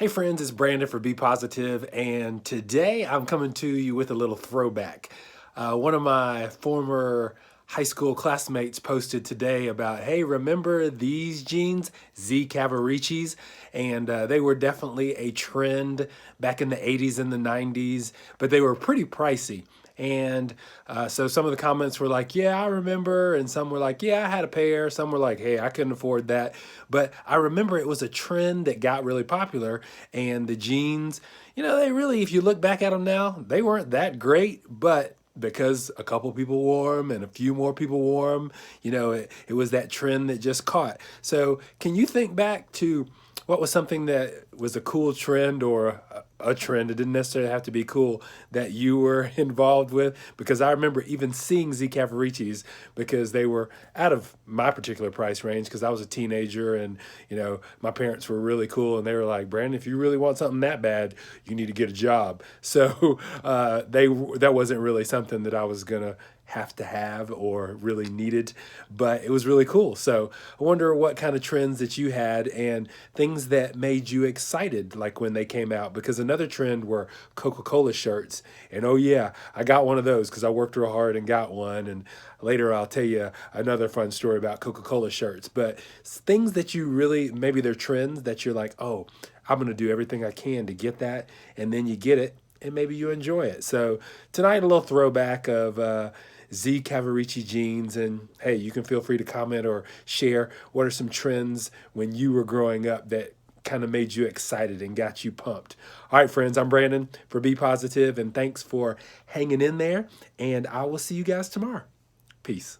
Hey friends, it's Brandon for Be Positive, and today I'm coming to you with a little throwback. One of my former high school classmates posted today about, hey, remember these jeans, Z Cavariccis? And they were definitely a trend back in the 80s and the 90s, but they were pretty pricey. And so some of the comments were like, yeah, I remember. And some were like, yeah, I had a pair. Some were like, hey, I couldn't afford that. But I remember it was a trend that got really popular. And the jeans, they really, if you look back at them now, they weren't that great. But because a couple people wore them and a few more people wore them, it was that trend that just caught. So can you think back to what was something that was a cool trend or a trend? It didn't necessarily have to be cool that you were involved with, because I remember even seeing Z Cavariccis because they were out of my particular price range because I was a teenager, and my parents were really cool and they were like, Brandon, if you really want something that bad, you need to get a job. So that wasn't really something that I was gonna have to have or really needed, but it was really cool. So I wonder what kind of trends that you had and things that made you excited, like when they came out. Because another trend were Coca-Cola shirts. And oh yeah, I got one of those because I worked real hard and got one. And later I'll tell you another fun story about Coca-Cola shirts. But things that you really, maybe they're trends that you're like, oh, I'm going to do everything I can to get that. And then you get it and maybe you enjoy it. So tonight, a little throwback of Z Cavaricci jeans. And hey, you can feel free to comment or share what are some trends when you were growing up that kind of made you excited and got you pumped. All right, friends, I'm Brandon for Be Positive, and thanks for hanging in there. And I will see you guys tomorrow. Peace.